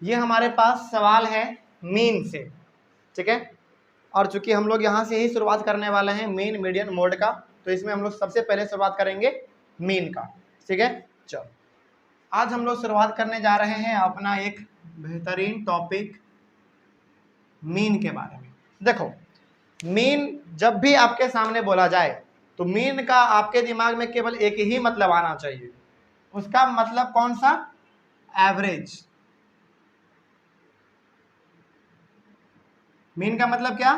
ये हमारे पास सवाल है मीन से, ठीक है। और चूंकि हम लोग यहाँ से ही शुरुआत करने वाले हैं मीन मीडियन मोड का, तो इसमें हम लोग सबसे पहले शुरुआत करेंगे मीन का, ठीक है। चलो आज हम लोग शुरुआत करने जा रहे हैं अपना एक बेहतरीन टॉपिक मीन के बारे में। देखो मीन जब भी आपके सामने बोला जाए तो मीन का आपके दिमाग में केवल एक ही मतलब आना चाहिए। उसका मतलब कौन सा? एवरेज। मीन का मतलब क्या?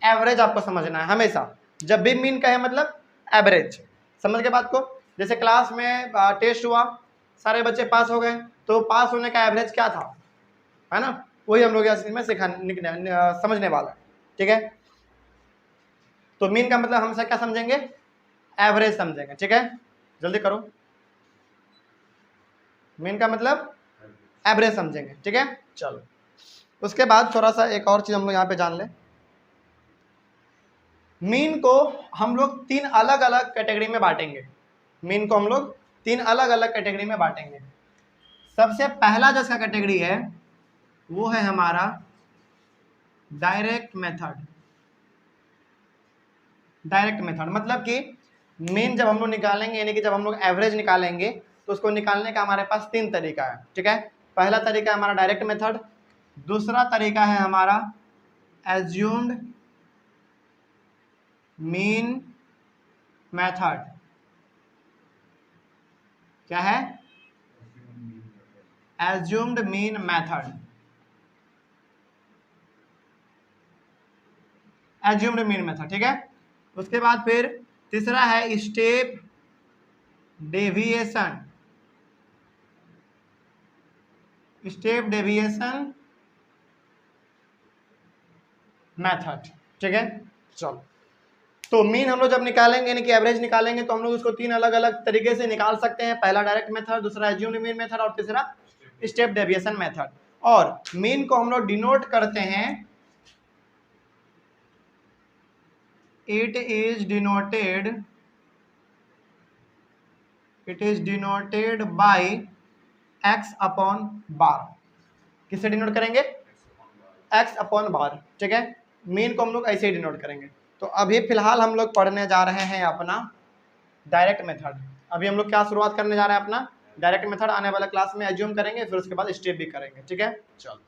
एवरेज। आपको समझना है हमेशा जब भी मीन का है मतलब एवरेज। समझ के बात को? जैसे क्लास में टेस्ट हुआ, सारे बच्चे पास हो गए, तो पास होने का एवरेज क्या था, है ना? वही हम लोग में समझने वाला है, ठीक है। तो मीन का मतलब हमेशा क्या समझेंगे? एवरेज समझेंगे, ठीक है। जल्दी करो। मीन का मतलब एवरेज समझेंगे, ठीक है। चलो उसके बाद थोड़ा सा एक और चीज हम लोग यहाँ पे जान लें। मीन को हम लोग तीन अलग अलग कैटेगरी में बांटेंगे। मीन को हम लोग तीन अलग अलग कैटेगरी में बांटेंगे। सबसे पहला जिसका कैटेगरी है वो है हमारा डायरेक्ट मेथड। डायरेक्ट मेथड मतलब कि मीन जब हम लोग निकालेंगे, यानी कि जब हम लोग एवरेज निकालेंगे, तो उसको निकालने का हमारे पास तीन तरीका है, ठीक है। पहला तरीका है हमारा डायरेक्ट मेथड, दूसरा तरीका है हमारा एज्यूम्ड मीन मेथड। क्या है? Assumed mean method. Assumed mean method, ठीक है। उसके बाद फिर तीसरा है step deviation. Step deviation method, ठीक है। चलो तो मीन हम लोग जब निकालेंगे यानी कि एवरेज निकालेंगे, तो हम लोग उसको तीन अलग अलग तरीके से निकाल सकते हैं। पहला डायरेक्ट मेथड, दूसरा एज्यूम्ड मीन मेथड और तीसरा स्टेप डेविएशन मेथड। और मीन को हम लोग डिनोट करते हैं, it is denoted by X upon bar. किससे डिनोट करेंगे? एक्स अपॉन बार, ठीक है। मीन को हम लोग ऐसे ही डिनोट करेंगे। तो अभी फिलहाल हम लोग पढ़ने जा रहे हैं अपना डायरेक्ट मेथड। अभी हम लोग क्या शुरुआत करने जा रहे हैं? अपना डायरेक्ट मेथड। आने वाले क्लास में एज्यूम करेंगे, फिर उसके बाद स्टेप भी करेंगे, ठीक है। चलो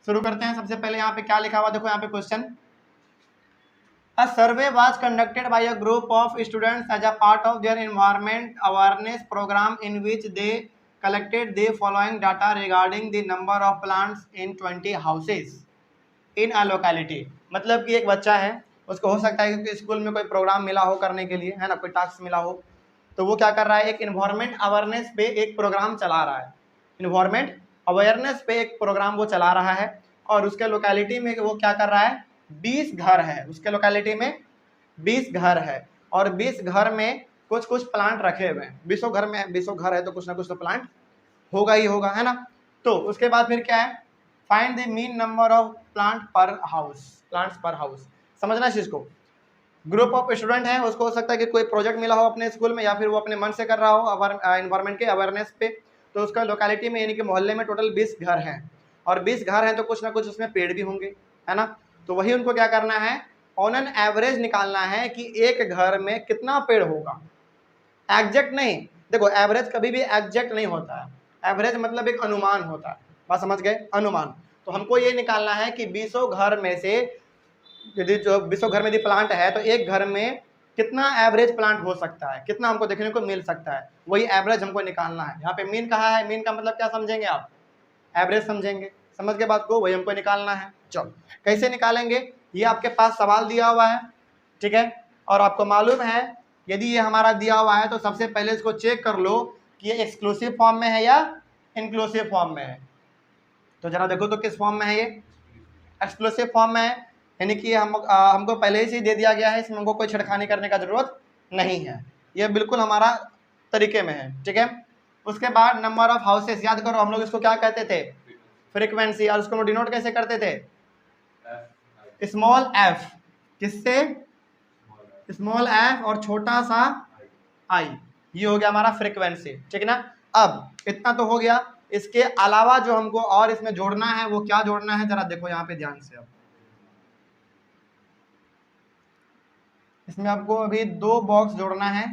शुरू करते हैं। सबसे पहले यहाँ पे क्या लिखा हुआ देखो, यहाँ पे question, A survey was conducted by a group of students as a part of their environment awareness program in which they collected the following data regarding the number of plants in 20 houses in a locality। मतलब कि एक बच्चा है, उसको हो सकता है कि स्कूल में कोई प्रोग्राम मिला हो करने के लिए, है ना, कोई टास्क मिला हो, तो वो क्या कर रहा है, एक इन्वायरमेंट अवेयरनेस पे एक प्रोग्राम चला रहा है। इन्वायरमेंट अवेयरनेस पे एक प्रोग्राम वो चला रहा है, और उसके लोकेलिटी में वो क्या कर रहा है, 20 घर है। उसके लोकेलिटी में 20 घर है, और 20 घर में कुछ कुछ प्लांट रखे हुए हैं। 20 घर में 20 घर है तो कुछ ना कुछ तो प्लांट होगा ही होगा, है ना। तो उसके बाद फिर क्या है, find the mean number of plant पर हाउस। प्लांट्स पर हाउस समझना इस चीज को। ग्रुप ऑफ स्टूडेंट है, उसको हो सकता है कि कोई प्रोजेक्ट मिला हो अपने स्कूल में, या फिर वो अपने मन से कर रहा हो एनवायरमेंट के अवेयरनेस पे। तो उसका लोकेलिटी में यानी कि मोहल्ले में टोटल 20 घर हैं, और 20 घर हैं तो कुछ ना कुछ उसमें पेड़ भी होंगे, है ना। तो वही उनको क्या करना है, ऑन एन एवरेज निकालना है कि एक घर में कितना पेड़ होगा। एग्जैक्ट नहीं, देखो एवरेज कभी भी एग्जैक्ट नहीं होता है। एवरेज मतलब एक अनुमान होता है, बात समझ गए, अनुमान। तो हमको ये निकालना है कि 20 घर में से, यदि जो 20 घर में यदि प्लांट है, तो एक घर में कितना एवरेज प्लांट हो सकता है, कितना हमको देखने को मिल सकता है, वही एवरेज हमको निकालना है। यहाँ पे मीन कहा है, मीन का मतलब क्या समझेंगे आप, एवरेज समझेंगे। समझ के बात को, वही हमको निकालना है। चलो कैसे निकालेंगे, ये आपके पास सवाल दिया हुआ है, ठीक है। और आपको मालूम है यदि ये हमारा दिया हुआ है तो सबसे पहले इसको चेक कर लो कि ये एक्सक्लूसिव फॉर्म में है या इंक्लूसिव फॉर्म में है। तो जरा देखो तो किस फॉर्म में है, ये एक्सक्लूसिव फॉर्म में है, यानी कि हमको पहले ही से दे दिया गया है, इसमें हमको कोई छिड़खानी करने का जरूरत नहीं है, ये बिल्कुल हमारा तरीके में है, ठीक है। उसके बाद नंबर ऑफ हाउसेस, याद करो हम लोग इसको क्या कहते थे, फ्रीक्वेंसी, और उसको डिनोट कैसे करते थे, स्मॉल एफ। किससे? स्मॉल एफ और छोटा सा आई। ये हो गया हमारा फ्रीक्वेंसी, ठीक है ना। अब इतना तो हो गया, इसके अलावा जो हमको और इसमें जोड़ना है वो क्या जोड़ना है, जरा देखो यहाँ पे ध्यान से। अब इसमें आपको अभी 2 बॉक्स जोड़ना है।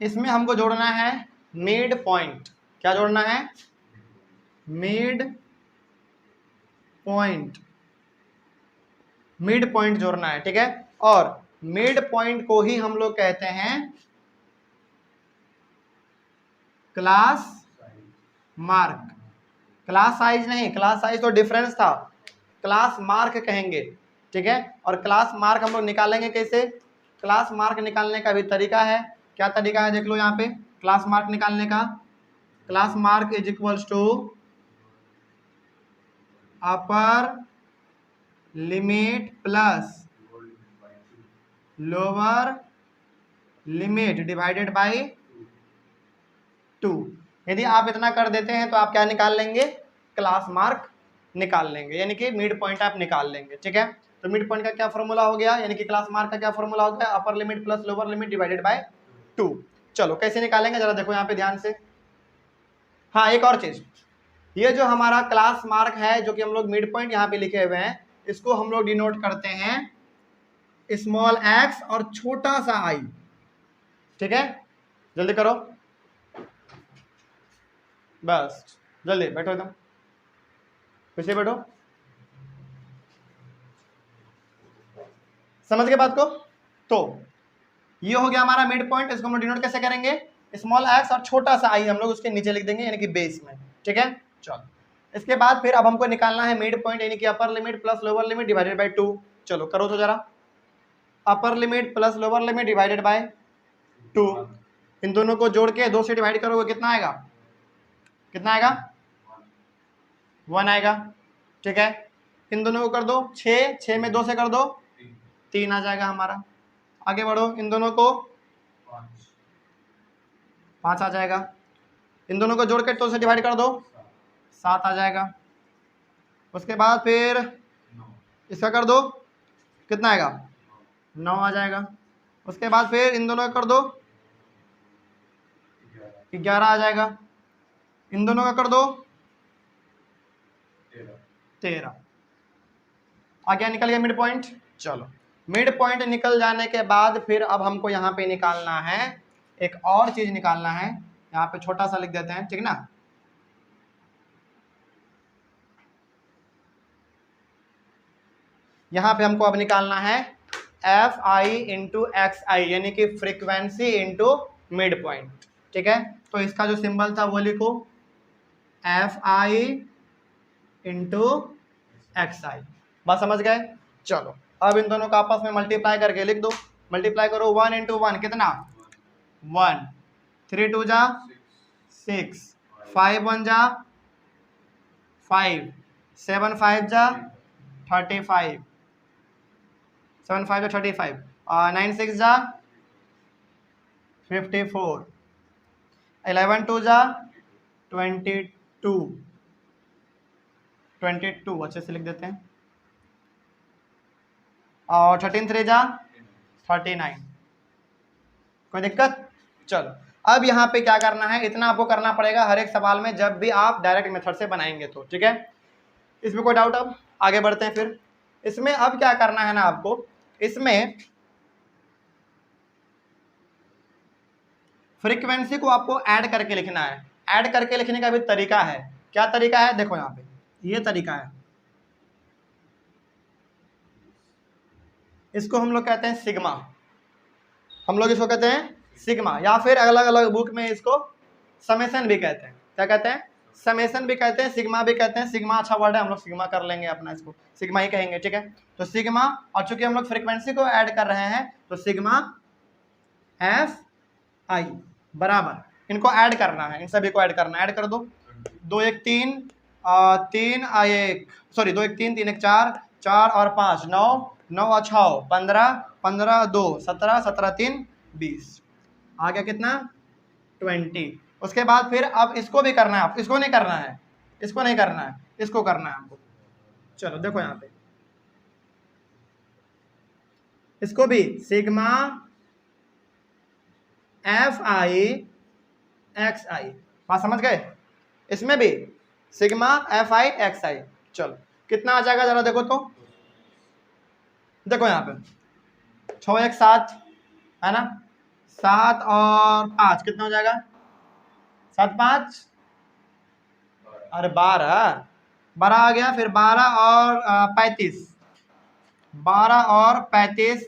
इसमें हमको जोड़ना है मिड पॉइंट। क्या जोड़ना है? Mid point. मिड पॉइंट जोड़ना है, ठीक है। और मिड पॉइंट को ही हम लोग कहते हैं क्लास मार्क। क्लास साइज नहीं, क्लास साइज तो डिफरेंस था, क्लास मार्क कहेंगे, ठीक है। और क्लास मार्क हम लोग निकालेंगे कैसे? क्लास मार्क निकालने का भी तरीका है। क्या तरीका है देख लो यहाँ पे क्लास मार्क निकालने का। Class mark is equals to upper limit plus lower limit divided by 2। यदि आप इतना कर देते हैं तो आप क्या निकाल लेंगे? क्लास मार्क निकाल लेंगे, यानी कि मिड पॉइंट आप निकाल लेंगे, ठीक है। तो मिड पॉइंट का क्या फॉर्मूला हो गया, यानी कि क्लास मार्क का क्या फॉर्मूला हो गया? अपर limit plus lower limit divided by 2। चलो कैसे निकालेंगे जरा देखो यहाँ पे ध्यान से। हाँ, एक और चीज, ये जो हमारा क्लास मार्क है जो कि हम लोग मिड पॉइंट यहाँ पे लिखे हुए हैं, इसको हम लोग डिनोट करते हैं स्मॉल x और छोटा सा i, ठीक है। जल्दी करो, बस जल्दी बैठो, एकदम पीछे बैठो। समझ गए बात को? तो ये हो गया हमारा मिड पॉइंट। इसको हम डिनोट कैसे करेंगे? स्मॉल x और छोटा सा i हम लोग उसके नीचे लिख देंगे, यानी कि बेस में, ठीक है। चलो इसके बाद फिर अब हमको निकालना है मिड पॉइंट, यानी कि अपर limit plus lower limit divided by 2। चलो करो तो जरा। अपर limit plus lower limit divided by 2, इन दोनों को जोड़ के 2 से डिवाइड करोगे कितना आएगा? कितना आएगा? 1 आएगा, ठीक है। इन दोनों को कर दो 6 में 2 से कर दो 3 आ जाएगा हमारा। आगे बढ़ो, इन दोनों को 5 आ जाएगा। इन दोनों को जोड़ के 2 से डिवाइड कर दो 7 आ जाएगा। उसके बाद फिर इसका कर दो, कितना आएगा? 9 आ जाएगा। उसके बाद फिर इन दोनों का कर दो 11 आ जाएगा। इन दोनों का कर दो 13। आ गया, निकल गया मिड पॉइंट। चलो मिड पॉइंट निकल जाने के बाद फिर अब हमको यहाँ पे निकालना है एक और चीज निकालना है। यहाँ पे छोटा सा लिख देते हैं, ठीक ना। यहाँ पे हमको अब निकालना है एफ आई इंटू एक्स आई, यानी कि फ्रीक्वेंसी इंटू मिड पॉइंट, ठीक है। तो इसका जो सिंबल था वो लिखो एफ आई इंटू एक्स आई। बात समझ गए? चलो अब इन दोनों का आपस में मल्टीप्लाई करके लिख दो। मल्टीप्लाई करो 1 इंटू 1 कितना? 1, 3 2 जा 6, 5 1 जा 5, 7 5 जा 35, 7 5 जा 35, 9 6 जा 54, 11 2 जा 22, 22 अच्छे से लिख देते हैं, और 13 3 जा 39। कोई दिक्कत? चलो अब यहाँ पे क्या करना है, इतना आपको करना पड़ेगा हर एक सवाल में जब भी आप डायरेक्ट मेथड से बनाएंगे तो, ठीक है। इसमें कोई डाउट? अब आगे बढ़ते हैं फिर। इसमें अब क्या करना है ना आपको, इसमें फ्रीक्वेंसी को आपको ऐड करके लिखना है। ऐड करके लिखने का भी तरीका है। क्या तरीका है? देखो यहाँ पे ये तरीका है, इसको हम लोग कहते हैं सिग्मा। हम लोग इसको कहते हैं सिग्मा, या फिर अलग अलग बुक में इसको समेशन भी कहते हैं। क्या कहते हैं? समेशन भी कहते हैं, सिग्मा भी कहते हैं। सिग्मा अच्छा वर्ड है, हम लोग सिग्मा कर लेंगे अपना, इसको सिग्मा ही कहेंगे, ठीक है। तो सिग्मा, और चूंकि हम लोग फ्रीक्वेंसी को ऐड कर रहे हैं तो सिग्मा एफ आई बराबर, इनको ऐड करना है, इन सभी को ऐड करना है। ऐड कर दो 2 1 3, 3 1 सॉरी 2 1 3 3 1 4, 4 और 5 9, 9 और 6 15, 15 2 17, 17 3 20, आ गया कितना? 20। उसके बाद फिर अब इसको भी करना है, आप इसको नहीं करना है, इसको नहीं करना है, इसको करना है आपको। चलो देखो यहाँ पे, इसको भी सिग्मा एफ आई एक्स आई। बात समझ गए? इसमें भी सिग्मा एफ आई एक्स आई। चलो कितना आ जाएगा जरा देखो तो, देखो यहाँ पे 6 1 7 है ना, 7 और 5 कितना हो जाएगा? 7 5 अरे 12 12 आ गया, फिर 12 और 35, 12 और 35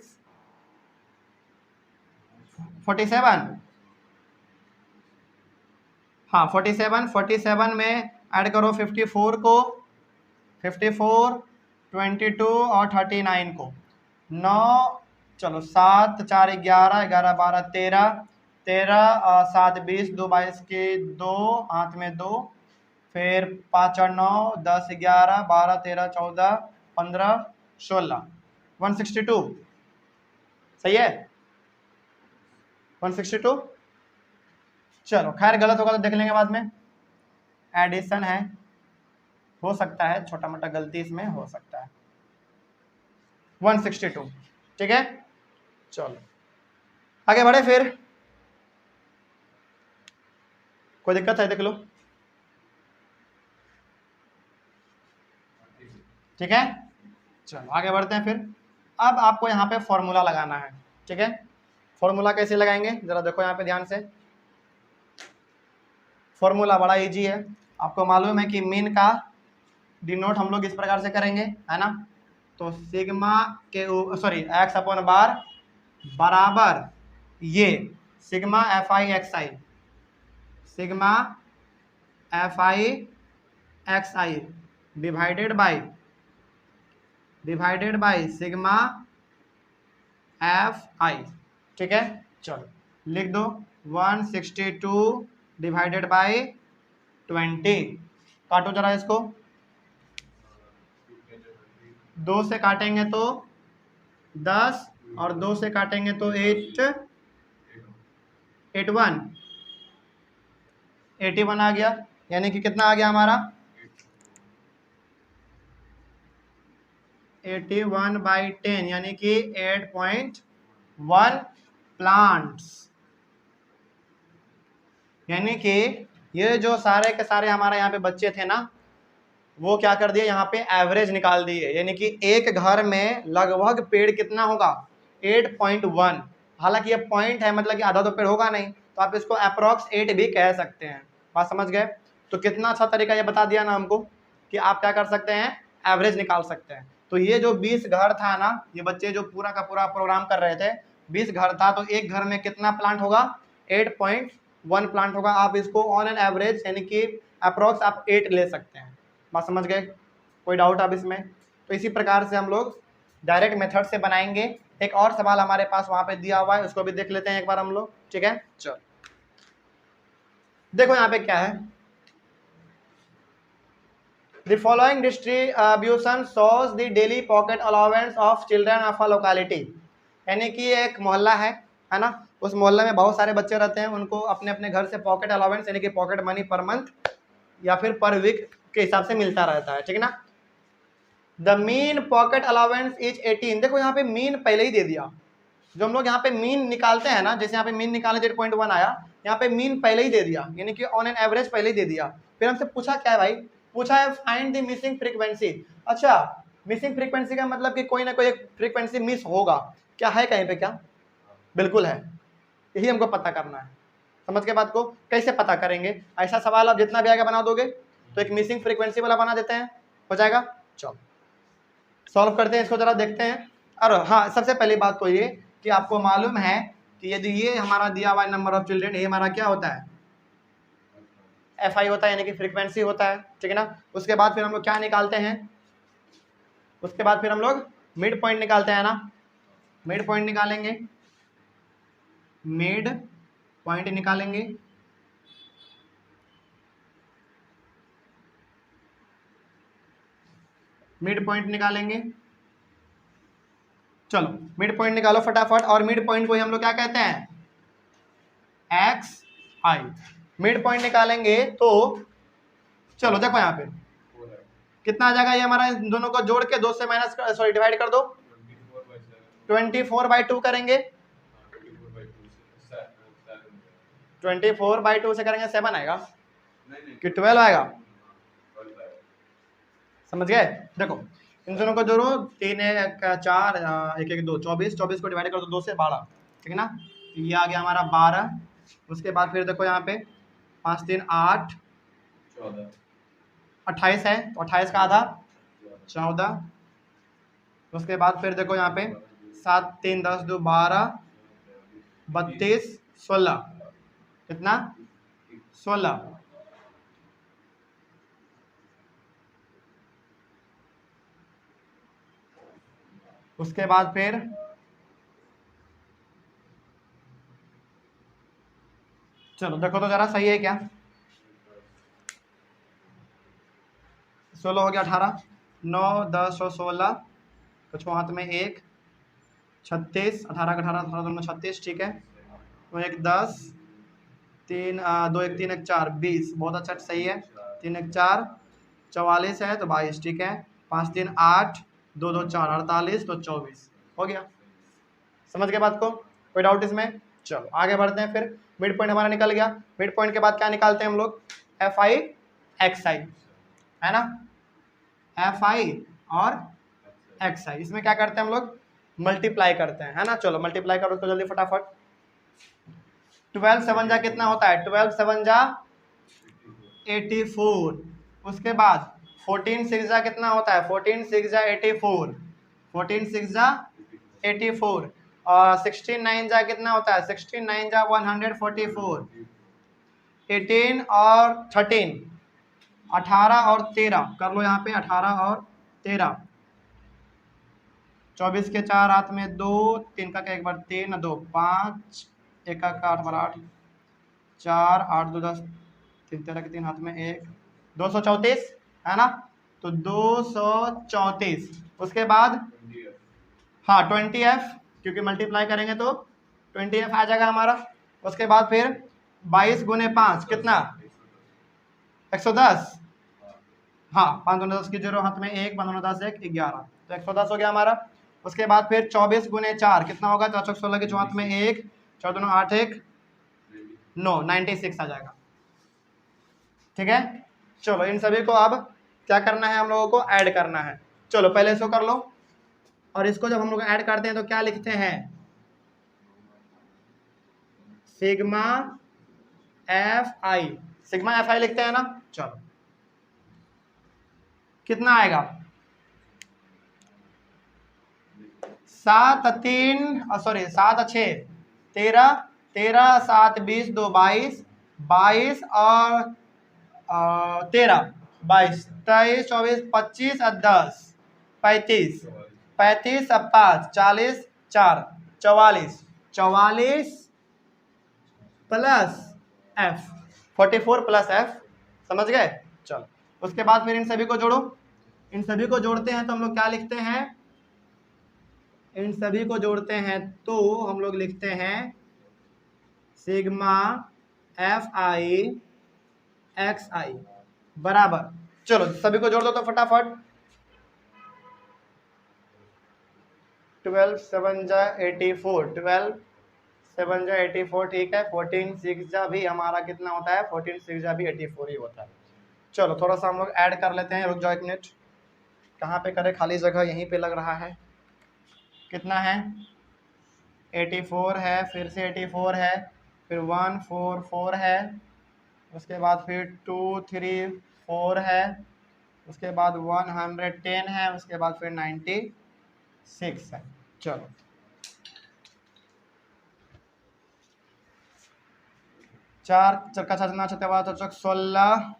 47, हाँ 47, 47 में ऐड करो 54 को, 54 22 और 39 को, 9 चलो 7 4 11 11 12 13 13 7 20 2 22 के 2 हाथ में 2, फिर 5 और 9 10 11 12 13 14 15 16 162 सही है 162। चलो खैर गलत होगा तो देख लेंगे बाद में, एडिशन है, हो सकता है छोटा मोटा गलती इसमें हो सकता है। 162 ठीक है। चलो आगे बढ़े, फिर कोई दिक्कत है देख लो, ठीक है। चलो आगे बढ़ते हैं। फिर अब आपको यहाँ पे फॉर्मूला लगाना है, ठीक है। फॉर्मूला कैसे लगाएंगे जरा देखो यहाँ पे ध्यान से। फॉर्मूला बड़ा इजी है, आपको मालूम है कि मीन का डिनोट हम लोग इस प्रकार से करेंगे, है ना। तो सिग्मा के सॉरी एक्स अपॉन बार बराबर ये sigma F I x I, sigma F I x I divided by sigma F I, ठीक है। चलो लिख दो 162 डिवाइडेड बाय 20, काटो जरा इसको, 2 से काटेंगे तो 10 और 2 से काटेंगे तो 8 81 81 आ गया, यानी कि कितना आ गया हमारा 81 बाई 10 यानी कि 8.1 प्लांट्स। यानी कि ये जो सारे के सारे हमारे यहाँ पे बच्चे थे ना, वो क्या कर दिए यहाँ पे एवरेज निकाल दिए, यानी कि एक घर में लगभग पेड़ कितना होगा 8.1। हालांकि ये पॉइंट है, मतलब कि आधा तो पेड़ होगा नहीं, तो आप इसको अप्रोक्स 8 भी कह सकते हैं। बात समझ गए? तो कितना अच्छा तरीका ये बता दिया ना हमको कि आप क्या कर सकते हैं, एवरेज निकाल सकते हैं। तो ये जो 20 घर था ना, ये बच्चे जो पूरा का पूरा प्रोग्राम कर रहे थे, 20 घर था, तो एक घर में कितना प्लांट होगा 8.1 प्लांट होगा। आप इसको ऑन एन एवरेज यानी कि अप्रोक्स आप 8 ले सकते हैं। बात समझ गए? कोई डाउट आप इसमें? तो इसी प्रकार से हम लोग डायरेक्ट मेथड से बनाएंगे। एक और सवाल हमारे पास वहां पे दिया हुआ है, उसको भी देख लेते हैं एक बार हम लोग, ठीक है। चलो देखो यहाँ पे क्या है, The following distribution shows the daily pocket allowance of children of a locality। यानी कि एक मोहल्ला है ना, उस मोहल्ले में बहुत सारे बच्चे रहते हैं, उनको अपने अपने घर से पॉकेट अलाउंस यानी कि पॉकेट मनी पर मंथ या फिर पर वीक के हिसाब से मिलता रहता है, ठीक है ना। The mean pocket allowance is 18। देखो यहाँ पे मीन पहले ही दे दिया, जो हम लोग यहाँ पे मीन निकालते हैं ना, जैसे यहाँ पे मीन निकाले 8.1 आया, यहाँ पे मीन पहले ही दे दिया, यानी कि ऑन एन एवरेज पहले ही दे दिया। फिर हमसे पूछा क्या है भाई, पूछा है फाइंड द मिसिंग फ्रीक्वेंसी। अच्छा, मिसिंग फ्रीक्वेंसी का मतलब कि कोई ना कोई एक फ्रीक्वेंसी मिस होगा, क्या है कहीं पे? क्या बिल्कुल है, यही हमको पता करना है। समझ के बात को? कैसे पता करेंगे? ऐसा सवाल आप जितना भी आगे बना दोगे तो एक मिसिंग फ्रीक्वेंसी वाला बना देते हैं, हो जाएगा। चलो सॉल्व करते हैं इसको, जरा देखते हैं। और हाँ, सबसे पहली बात तो ये कि आपको मालूम है कि यदि ये हमारा दिया हुआ नंबर ऑफ चिल्ड्रेन, ये हमारा क्या होता है, एफ आई होता है, यानी कि फ्रीक्वेंसी होता है, ठीक है ना। उसके बाद फिर हम लोग क्या निकालते हैं, उसके बाद फिर हम लोग मिड पॉइंट निकालते हैं ना, मिड पॉइंट निकालेंगे, मिड पॉइंट निकालेंगे, मिड पॉइंट निकालेंगे। चलो मिड पॉइंट निकालो फटाफट, और मिड पॉइंट को ही हम लोग क्या कहते हैं, एक्स आई। मिड पॉइंट निकालेंगे तो चलो देखो यहाँ पे कितना आ जाएगा, ये हमारा इन दोनों को जोड़ के 2 से माइनस सॉरी डिवाइड कर दो, 24/2 करेंगे, 24/2 से करेंगे 7 आएगा कि 12 आएगा? समझ गए? देखो इन दोनों को जोड़ो, 3 1 4 1 1 2 24, 24 को डिवाइड कर दो 2 से 12, ठीक है ना? तो ये आ गया हमारा 12। उसके बाद फिर देखो यहाँ पे 5 3 8 28 है, तो 28 का आधा 14। उसके बाद फिर देखो यहाँ पे 7 3 10 2 12 32 16, कितना? 16। उसके बाद फिर चलो देखो तो जरा सही है क्या? 16 हो गया, 18 9 10 और 16, कुछ हाथ में 1 36, 18 का 18 18 दोनों 36, ठीक है। तो 1 10 3 2 1 3 1 4 20, बहुत अच्छा, सही है। 3 1 4 44 है तो 22, ठीक है। 5 3 8 2 2 4 48 तो 24 हो गया। समझ गए बात को? कोई डाउट इसमें? चलो आगे बढ़ते हैं। फिर मिड पॉइंट हमारा निकल गया। मिड पॉइंट के बाद क्या निकालते हैं हम लोग? एफ आई एक्स आई, है ना? एफ आई और एक्स आई, इसमें क्या करते हैं हम लोग? मल्टीप्लाई करते हैं, है ना? चलो मल्टीप्लाई करो तो जल्दी फटाफट। 12 7 जा कितना होता है? 12 7 जा 84। उसके बाद 14 6 जा कितना होता है? 14 6 जा 84, 14 6 जा 84। और 16 9 जा कितना होता है? 16 9 जा 144। 18 और 13, 18 और 13 कर लो यहाँ पे, 18 और 13। 24 के 4 हाथ में 2, 3 का 1 बार 3 2 5, 1 का 8 बार 8 4 8 2 10, 3 13 के 3 हाथ में 1, 234, है ना? तो 234। उसके बाद हाँ 20f, क्योंकि मल्टीप्लाई करेंगे तो 20f आ जाएगा हमारा। उसके बाद फिर 22 गुने 5 कितना? 110। हाँ 5 2 10 की 0 हाथ में 1, 5 2 10 1 11, तो 110 हो गया हमारा। उसके बाद फिर 24 गुने 4 कितना होगा? 4 16 के हाथ में 1, 4 2 8 1 9, 96 आ जाएगा, ठीक है। चलो इन सभी को अब क्या करना है? हम लोगों को ऐड करना है। चलो पहले इसको कर लो, और इसको जब हम लोग ऐड करते हैं तो क्या लिखते हैं? Sigma F I, sigma F I लिखते हैं ना। चलो कितना आएगा? 7 3 सॉरी 7 6 13, 13 7 20 2 22, 22 और 13 22 23 24 25 और 10 35, 35 और 5 40 4 44, 44 प्लस एफ 44 प्लस एफ, समझ गए? चलो उसके बाद फिर इन सभी को जोड़ो। इन सभी को जोड़ते हैं तो हम लोग क्या लिखते हैं? इन सभी को जोड़ते हैं तो हम लोग लिखते हैं सिग्मा एफ आई एक्स आई बराबर, चलो सभी को जोड़ दो तो फटाफट। 12 7 जा 84, 12 7 जा 84, ठीक है। 14 6 जा भी हमारा कितना होता है? 14 6 जा भी 84 ही होता है। चलो थोड़ा सा हम लोग ऐड कर लेते हैं, रुक जाओ 1 मिनट। कहाँ पे करें? खाली जगह यहीं पे लग रहा है। कितना है? 84 है, फिर से 84 है, फिर 1 4 4 है, उसके बाद फिर 2 3 4 है, उसके बाद 110 है, उसके बाद फिर 96 है। चलो चार चक्का छाछना छते वाला चौचक 16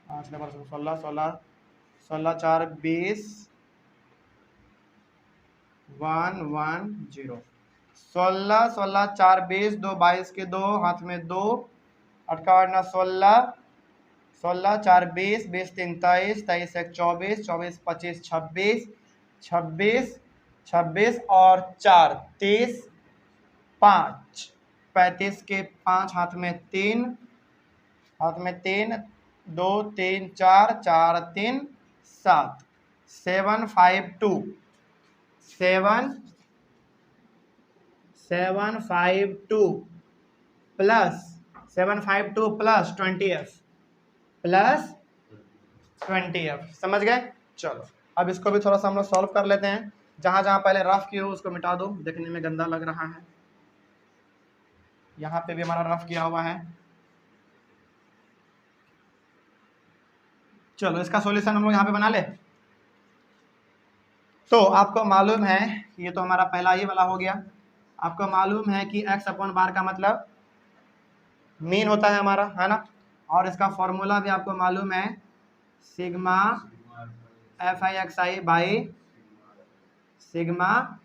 16 16 16 4 20 1 1 0, 16 16 4 20 2 22 के 2 हाथ में 2, 8 का 8 16 16 4 20 20 3 23 23 1 24 24 25 26 26 26 और 4 30 5 35 के 5 हाथ में 3, हाथ में 3 2 3 4 4 3 7 7 5 2 7 7 5 2 plus 752 plus 20f plus 20f। समझ गए? चलो अब इसको भी थोड़ा सा हम लोग सॉल्व कर लेते हैं। जहाँ जहाँ पहले रफ किए हो उसको मिटा दो, देखने में गंदा लग रहा है। यहाँ पे भी हमारा रफ किया हुआ है। चलो इसका सॉल्यूशन हम लोग यहाँ पे बना ले। तो आपको मालूम है, ये तो हमारा पहला ही वाला हो गया। आपको मालूम है कि x अपॉन बार का मतलब मीन होता है हमारा, है ना। और इसका फॉर्मूला भी आपको मालूम है, sigma fi by sigma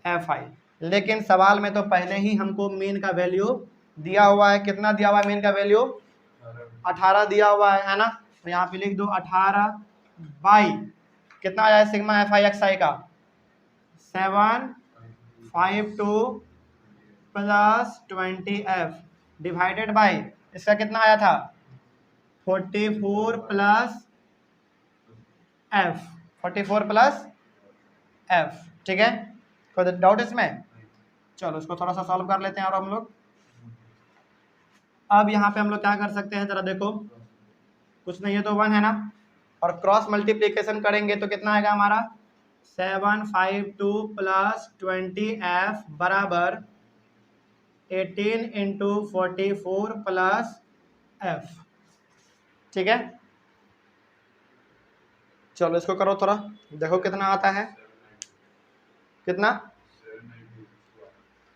fi। लेकिन सवाल में तो पहले ही हमको मीन का वैल्यू दिया हुआ है। कितना दिया हुआ है मीन का वैल्यू? 18 दिया हुआ है ना। तो यहाँ पे लिख दो 18 बाई कितना आ जाए सिग्मा fi का 752 प्लस 20f डिवाइडेड बाई इसका कितना आया था 44 प्लस f 44 प्लस f। ठीक है, कोई डाउट इसमें? चलो इसको थोड़ा सा सॉल्व कर लेते हैं। और हम लोग अब यहाँ पे हम लोग क्या कर सकते हैं, जरा देखो, कुछ नहीं है तो 1 है ना। और क्रॉस मल्टीप्लीकेशन करेंगे तो कितना आएगा हमारा 752 प्लस 20f बराबर 18 इंटू 44 प्लस f। ठीक है, चलो इसको करो थोड़ा, देखो कितना आता है। कितना?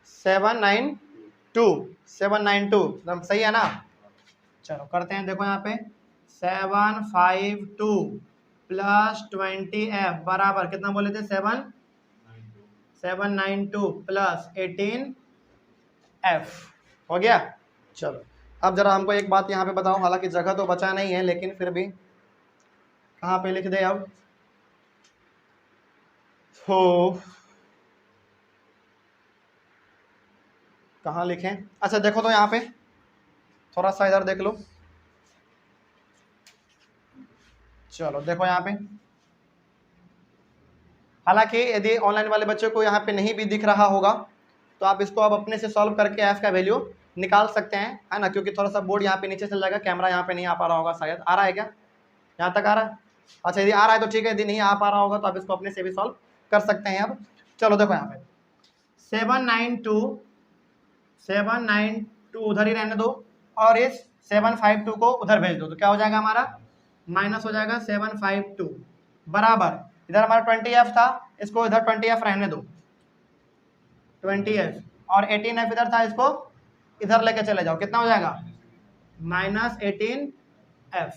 792 एकदम सही है ना। चलो करते हैं, देखो यहाँ पे 752 प्लस 20f बराबर कितना बोले थे 792 प्लस 18f हो गया। चलो अब जरा हमको एक बात यहाँ पे बताओ, हालांकि जगह तो बचा नहीं है लेकिन फिर भी कहाँ पे लिख दे अब। तो कहाँ लिखें? अच्छा देखो तो यहाँ पे थोड़ा सा इधर देख लो। चलो देखो यहाँ पे, हालांकि यदि ऑनलाइन वाले बच्चों को यहाँ पे नहीं भी दिख रहा होगा तो आप इसको अब अपने से सॉल्व करके f का वैल्यू निकाल सकते हैं, है ना। क्योंकि थोड़ा सा बोर्ड यहाँ पे नीचे चल जाएगा, कैमरा यहाँ पे नहीं आ पा रहा होगा, शायद आ रहा है क्या? यहाँ तक आ रहा है? अच्छा यदि आ रहा है तो ठीक है, यदि नहीं आ पा रहा होगा तो आप इसको अपने से भी सॉल्व कर सकते हैं। अब चलो देखो यहाँ पे 792 उधर ही रहने दो और इस 752 को उधर भेज दो, तो क्या हो जाएगा हमारा माइनस हो जाएगा 752 बराबर इधर हमारा 20f था, इसको इधर 20f रहने दो 20f, और 18f इधर था, इसको इधर लेके चले जाओ, कितना हो जाएगा माइनस 18f।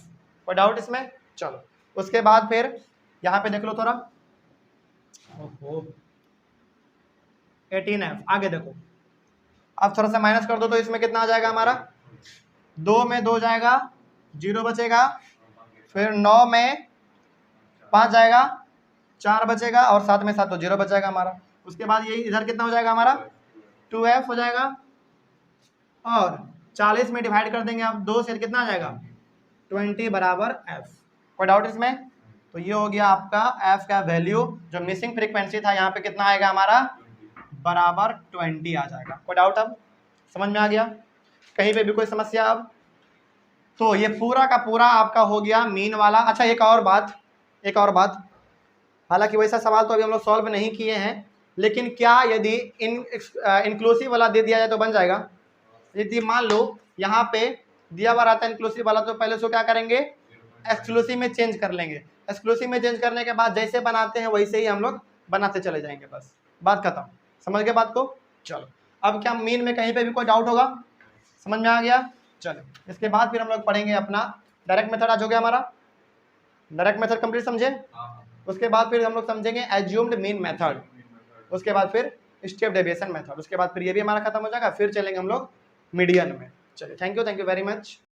कोई डाउट इसमें? चलो उसके बाद फिर यहाँ पे देख लो थोड़ा, 18f आगे देखो। अब थोड़ा सा माइनस कर दो तो इसमें कितना आ जाएगा हमारा 2 में 2 जाएगा, 0 बचेगा, फिर 9 में 5 जाएगा, 4 बचेगा, और 7 में 7 तो 0 बचेगा हमारा। उसके बाद ये इधर कितना हो जाएगा हमारा 2f हो जाएगा, और 40 में डिवाइड कर देंगे आप 2 से, कितना आ जाएगा 20 बराबर f। कोई डाउट इसमें? तो ये हो गया आपका f का वैल्यू, जो मिसिंग फ्रीक्वेंसी था यहाँ पे कितना आएगा हमारा बराबर 20 आ जाएगा। कोई डाउट? अब समझ में आ गया? कहीं पे भी कोई समस्या? अब तो ये पूरा का पूरा आपका हो गया मीन वाला। अच्छा एक और बात, हालांकि वैसा सवाल तो अभी हम लोग सॉल्व नहीं किए हैं, लेकिन क्या यदि इंक्लूसिव वाला दे दिया जाए तो बन जाएगा? यदि मान लो यहाँ पे दिया हुआ रहता है इंक्लूसिव वाला, तो पहले उसको क्या करेंगे एक्सक्लूसिव में चेंज कर लेंगे। एक्सक्लूसिव में चेंज करने के बाद जैसे बनाते हैं वैसे ही हम लोग बनाते चले जाएंगे, बस बात खत्म। समझ गए बात को? चलो अब क्या मीन में कहीं पे भी कोई डाउट होगा? समझ में आ गया? चलो इसके बाद फिर हम लोग पढ़ेंगे अपना डायरेक्ट मेथड। आज हो गया हमारा डायरेक्ट मेथड कंप्लीट, समझे? उसके बाद फिर हम लोग समझेंगे एज्यूम्ड मीन मेथड, उसके बाद फिर स्टेप डेविएशन मेथड, उसके बाद फिर ये भी हमारा खत्म हो जाएगा। फिर चलेंगे हम लोग मीडियन में। चलिए थैंक यू वेरी मच।